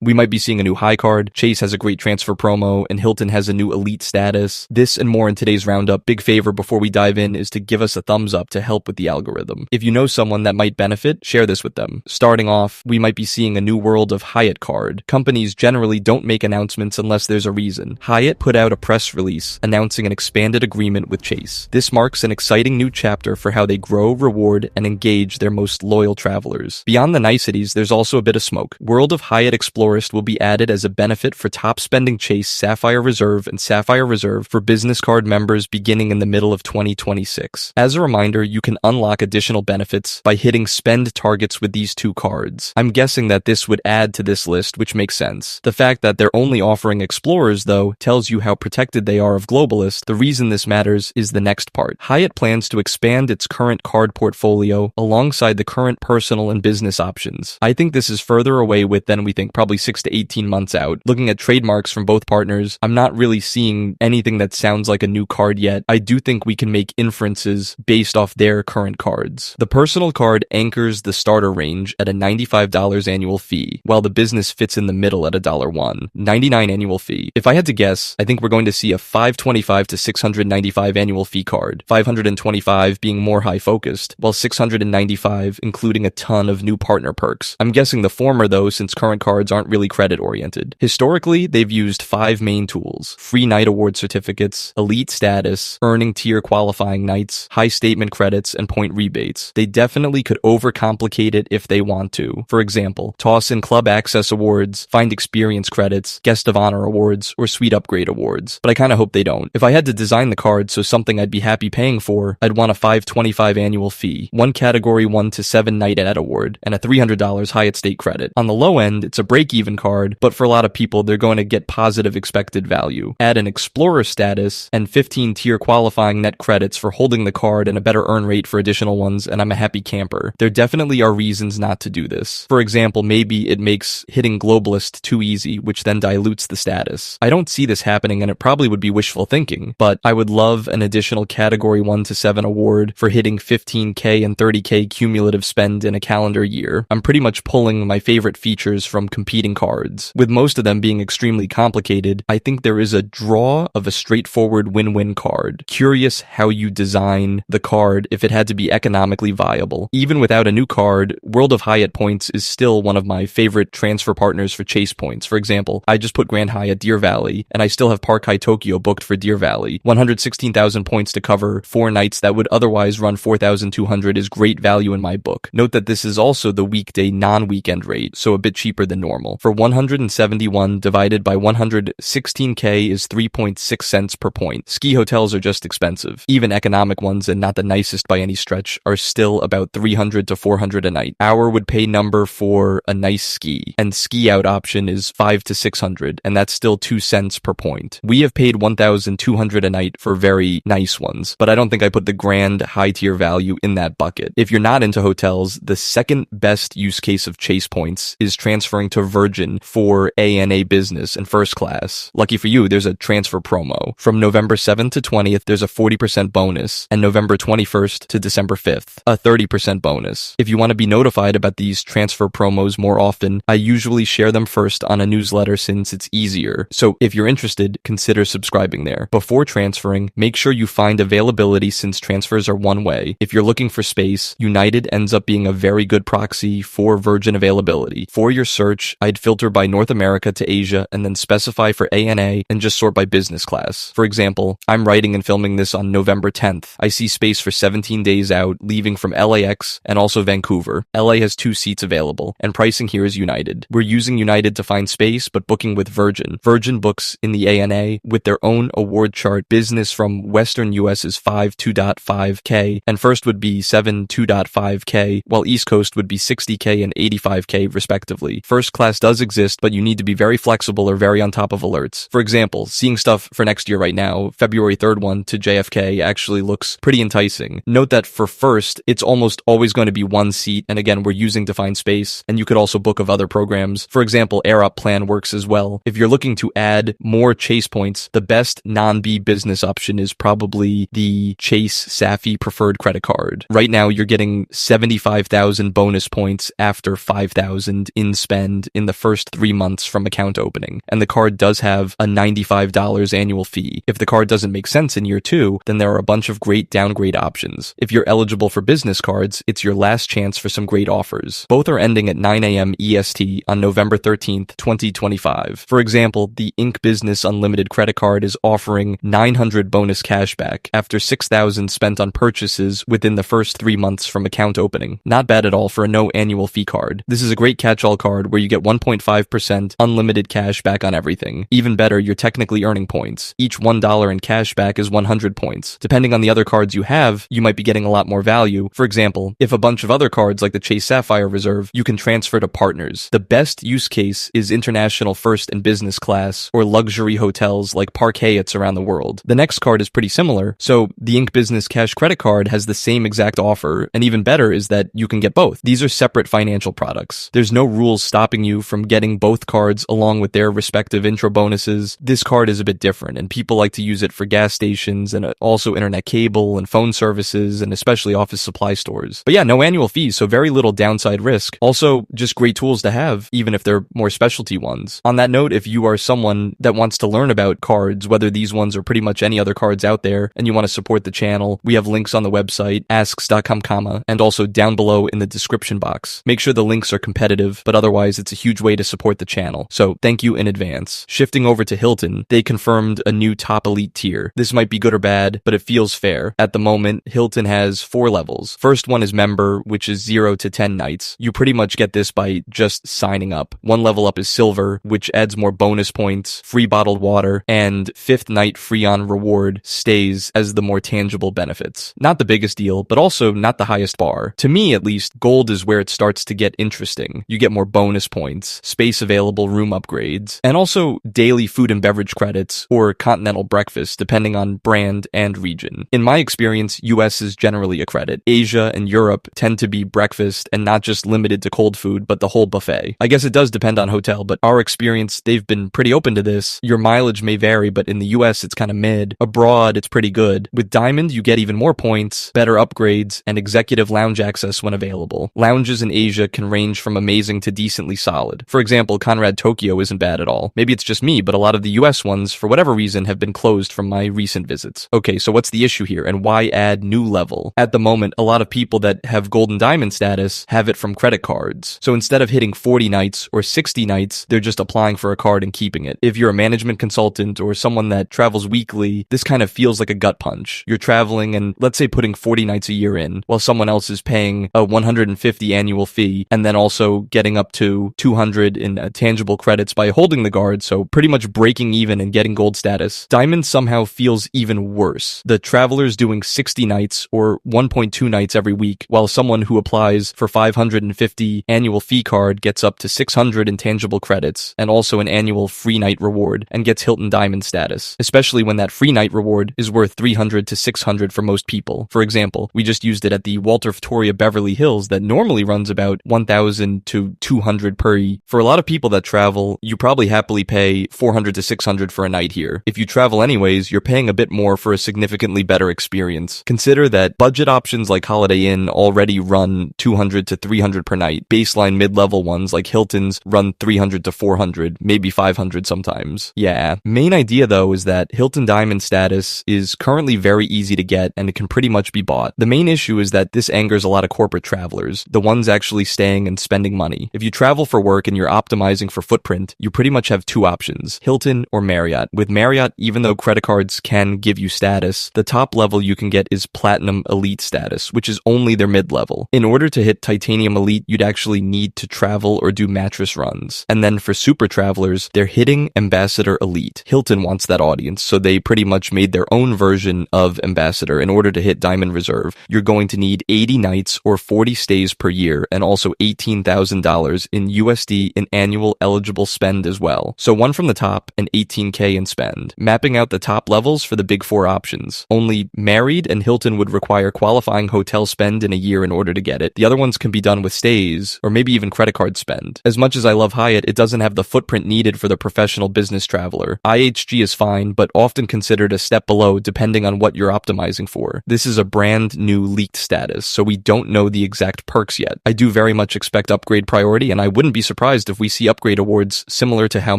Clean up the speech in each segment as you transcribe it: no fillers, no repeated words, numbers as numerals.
We might be seeing a new high card, Chase has a great transfer promo, and Hilton has a new elite status. This and more in today's roundup. Big favor before we dive in is to give us a thumbs up to help with the algorithm. If you know someone that might benefit, share this with them. Starting off, we might be seeing a new World of Hyatt card. Companies generally don't make announcements unless there's a reason. Hyatt put out a press release announcing an expanded agreement with Chase. This marks an exciting new chapter for how they grow, reward, and engage their most loyal travelers. Beyond the niceties, there's also a bit of smoke. World of Hyatt Explorist will be added as a benefit for top spending Chase Sapphire Reserve and Sapphire Reserve for business card members beginning in the middle of 2026. As a reminder, you can unlock additional benefits by hitting spend targets with these two cards. I'm guessing that this would add to this list, which makes sense. The fact that they're only offering Explorers, though, tells you how protected they are of globalists. The reason this matters is the next part. Hyatt plans to expand its current card portfolio alongside the current personal and business options. I think this is further away than we think, probably 6 to 18 months out. Looking at trademarks from both partners, I'm not really seeing anything that sounds like a new card yet. I do think we can make inferences based off their current cards. The personal card anchors the starter range at a $95 annual fee, while the business fits in the middle at a $1, $99 annual fee. If I had to guess, I think we're going to see a $525 to $695 annual fee card, $525 being more high-focused, while $695 including a ton of new partner perks. I'm guessing the former though, since current cards aren't really credit-oriented. Historically, they've used 5 main tools: free night award certificates, elite status, earning tier qualifying nights, high statement credits, and point rebates. They definitely could overcomplicate it if they want to. For example, toss in club access awards, find experience credits, guest of honor awards, or suite upgrade awards. But I kinda hope they don't. If I had to design the card so something I'd be happy paying for, I'd want a $525 annual fee, 1 category 1 to 7 night at award, and a $300 Hyatt State credit. On the low end, it's a break-even card, but for a lot of people, they're going to get positive expected value. Add an Explorer status and 15 tier qualifying net credits for holding the card and a better earn rate for additional ones, and I'm a happy camper. There definitely are reasons not to do this. For example, maybe it makes hitting Globalist too easy, which then dilutes the status. I don't see this happening, and it probably would be wishful thinking, but I would love an additional category 1 to 7 award for hitting 15k and 30k cumulative spend in a calendar year. I'm pretty much pulling my favorite features from competing cards. With most of them being extremely complicated, I think there is a draw of a straightforward win-win card. Curious how you design the card if it had to be economically viable. Even without a new card, World of Hyatt points is still one of my favorite transfer partners for Chase points. For example, I just put Grand Hyatt Deer Valley, and I still have Park Hyatt Tokyo booked for Deer Valley. 116,000 points to cover 4 nights that would otherwise run 4,200 is great value in my book. Note that this is also the weekday non-weekend rate, so a bit cheaper than normal. For 171 divided by 116k is 3.6 cents per point. Ski hotels are just expensive. Even economic ones, and not the nicest by any stretch, are still about 300 to 400 a night. Our would pay number for a nice ski, and ski out option is 5 to 600, and that's still 2 cents per point. We have paid 1,200 a night for very nice ones, but I don't think I put the grand high tier value in that bucket. If you're not into hotels, the second best use case of Chase points is transferring to Virgin for ANA business and first class. Lucky for you, there's a transfer promo. From November 7th to 20th, there's a 40% bonus, and November 21st to December 5th, a 30% bonus. If you want to be notified about these transfer promos more often, I usually share them first on a newsletter since it's easier. So if you're interested, consider subscribing there. Before transferring, make sure you find availability since transfers are one way. If you're looking for space, United ends up being a very good proxy for Virgin availability. For your search, I'd filter by North America to Asia and then specify for ANA and just sort by business class. For example, I'm writing and filming this on November 10th. I see space for 17 days out, leaving from LAX and also Vancouver. LA has 2 seats available, and pricing here is United. We're using United to find space, but booking with Virgin. Virgin books in the ANA with their own award chart. Business from Western US is 2.5k, and first would be 2.5k, while East Coast would be 60k and 85k respectively. First class does exist, but you need to be very flexible or very on top of alerts. For example, seeing stuff for next year right now, February 3rd one to JFK actually looks pretty enticing. Note that for first, it's almost always going to be 1 seat, and again, we're using to find space, and you could also book of other programs. For example, Air Up plan works as well. If you're looking to add more Chase points, the best non-B business option is probably the Chase Sapphire preferred credit card. Right now, you're getting 75,000 bonus points after 5,000 in spend in within the first 3 months from account opening, and the card does have a $95 annual fee. If the card doesn't make sense in year 2, then there are a bunch of great downgrade options. If you're eligible for business cards, it's your last chance for some great offers. Both are ending at 9 a.m. EST on November 13th, 2025. For example, the Inc. Business Unlimited credit card is offering 900 bonus cashback after $6,000 spent on purchases within the first 3 months from account opening. Not bad at all for a no annual fee card. This is a great catch-all card where you get 1.5% unlimited cash back on everything. Even better, you're technically earning points. Each $1 in cash back is 100 points. Depending on the other cards you have, you might be getting a lot more value. For example, if a bunch of other cards like the Chase Sapphire Reserve, you can transfer to partners. The best use case is international first and business class or luxury hotels like Park Hyatt's around the world. The next card is pretty similar, so the Inc. Business Cash Credit Card has the same exact offer, and even better is that you can get both. These are separate financial products. There's no rules stopping you from getting both cards along with their respective intro bonuses. This card is a bit different, and people like to use it for gas stations and also internet cable and phone services and especially office supply stores. But yeah, no annual fees, so very little downside risk. Also, just great tools to have, even if they're more specialty ones. On that note, if you are someone that wants to learn about cards, whether these ones or pretty much any other cards out there, and you want to support the channel, we have links on the website, asks.com, and also down below in the description box. Make sure the links are competitive, but otherwise it's a huge way to support the channel. So thank you in advance. Shifting over to Hilton, they confirmed a new top elite tier. This might be good or bad, but it feels fair. At the moment, Hilton has 4 levels. First one is member, which is 0 to 10 nights. You pretty much get this by just signing up. One level up is silver, which adds more bonus points, free bottled water, and 5th night free on reward stays as the more tangible benefits. Not the biggest deal, but also not the highest bar. To me, at least, gold is where it starts to get interesting. You get more bonus points, space available room upgrades, and also daily food and beverage credits or continental breakfast, depending on brand and region. In my experience, US is generally a credit. Asia and Europe tend to be breakfast and not just limited to cold food, but the whole buffet. I guess it does depend on hotel, but our experience, they've been pretty open to this. Your mileage may vary, but in the US, it's kind of mid. Abroad, it's pretty good. With Diamond, you get even more points, better upgrades, and executive lounge access when available. Lounges in Asia can range from amazing to decently solid. For example, Conrad Tokyo isn't bad at all. Maybe it's just me, but a lot of the US ones, for whatever reason, have been closed from my recent visits. Okay, so what's the issue here, and why add new level? At the moment, a lot of people that have gold and diamond status have it from credit cards. So instead of hitting 40 nights or 60 nights, they're just applying for a card and keeping it. If you're a management consultant or someone that travels weekly, this kind of feels like a gut punch. You're traveling and let's say putting 40 nights a year in, while someone else is paying a 150 annual fee and then also getting up to 200 in tangible credits by holding the guard, so pretty much breaking even and getting gold status. Diamond somehow feels even worse. The traveler's doing 60 nights or 1.2 nights every week, while someone who applies for 550 annual fee card gets up to 600 in tangible credits and also an annual free night reward and gets Hilton Diamond status, especially when that free night reward is worth 300 to 600 for most people. For example, we just used it at the Walter Victoria Beverly Hills that normally runs about 1,000 to 200 per. For a lot of people that travel, you probably happily pay 400 to 600 for a night here. If you travel anyways, you're paying a bit more for a significantly better experience. Consider that budget options like Holiday Inn already run 200 to 300 per night. Baseline mid-level ones like Hilton's run 300 to 400, maybe 500 sometimes. Yeah. Main idea though is that Hilton Diamond status is currently very easy to get and it can pretty much be bought. The main issue is that this angers a lot of corporate travelers, the ones actually staying and spending money. If you travel for work and you're optimizing for footprint, you pretty much have 2 options, Hilton or Marriott. With Marriott, even though credit cards can give you status, the top level you can get is Platinum Elite status, which is only their mid-level. In order to hit Titanium Elite, you'd actually need to travel or do mattress runs. And then for super travelers, they're hitting Ambassador Elite. Hilton wants that audience, so they pretty much made their own version of Ambassador. In order to hit Diamond Reserve, you're going to need 80 nights or 40 stays per year and also $18,000 in USD in annual eligible spend as well. So one from the top and $18K in spend. Mapping out the top levels for the big 4 options. Only Married and Hilton would require qualifying hotel spend in a year in order to get it. The other ones can be done with stays or maybe even credit card spend. As much as I love Hyatt, it doesn't have the footprint needed for the professional business traveler. IHG is fine, but often considered a step below depending on what you're optimizing for. This is a brand new leaked status, so we don't know the exact perks yet. I do very much expect upgrade priority, and I wouldn't be surprised surprised if we see upgrade awards similar to how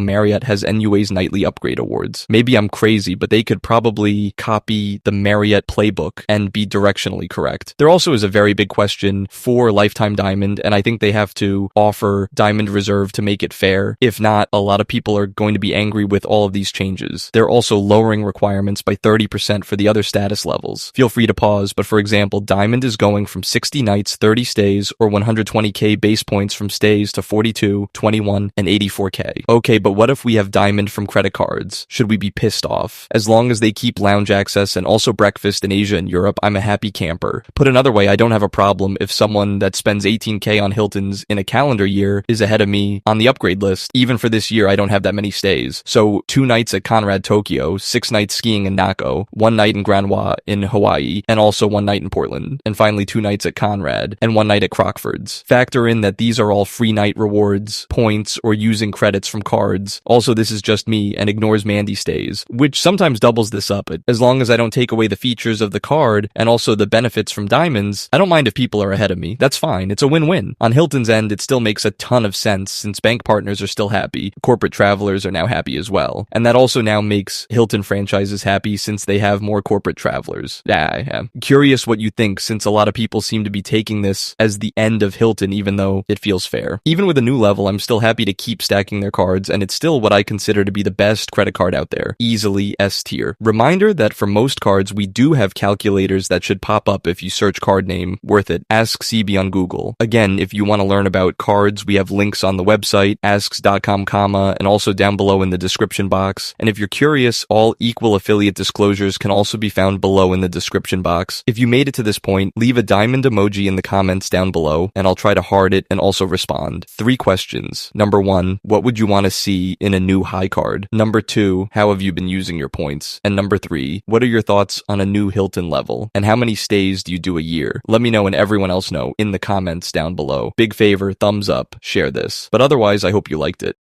Marriott has NUA's nightly upgrade awards. Maybe I'm crazy, but they could probably copy the Marriott playbook and be directionally correct. There also is a very big question for Lifetime Diamond, and I think they have to offer Diamond Reserve to make it fair. If not, a lot of people are going to be angry with all of these changes. They're also lowering requirements by 30% for the other status levels. Feel free to pause, but for example, Diamond is going from 60 nights, 30 stays, or 120k base points from stays to 42, 21, and 84k. Okay, but what if we have Diamond from credit cards? Should we be pissed off? As long as they keep lounge access and also breakfast in Asia and Europe, I'm a happy camper. Put another way, I don't have a problem if someone that spends 18k on Hiltons in a calendar year is ahead of me on the upgrade list. Even for this year, I don't have that many stays. So 2 nights at Conrad Tokyo, 6 nights skiing in Nako, 1 night in Grand Wa in Hawaii, and also 1 night in Portland. And finally 2 nights at Conrad and 1 night at Crockford's. Factor in that these are all free night rewards, points, or using credits from cards. Also, this is just me and ignores Mandy stays, which sometimes doubles this up. As long as I don't take away the features of the card and also the benefits from diamonds, I don't mind if people are ahead of me. That's fine. It's a win-win. On Hilton's end, it still makes a ton of sense since bank partners are still happy. Corporate travelers are now happy as well. And that also now makes Hilton franchises happy since they have more corporate travelers. I'm curious what you think, since a lot of people seem to be taking this as the end of Hilton, even though it feels fair. Even with a new level, I'm still happy to keep stacking their cards, and it's still what I consider to be the best credit card out there. Easily S tier. Reminder that for most cards, we do have calculators that should pop up if you search card name. Worth it. Ask Sebby on Google. Again, if you want to learn about cards, we have links on the website, asks.com, and also down below in the description box. And if you're curious, all equal affiliate disclosures can also be found below in the description box. If you made it to this point, leave a diamond emoji in the comments down below, and I'll try to heart it and also respond. 3 questions. Number 1, what would you want to see in a new high card? Number 2, how have you been using your points? And number 3, what are your thoughts on a new Hilton level? And how many stays do you do a year? Let me know and everyone else know in the comments down below. Big favor, thumbs up, share this. But otherwise, I hope you liked it.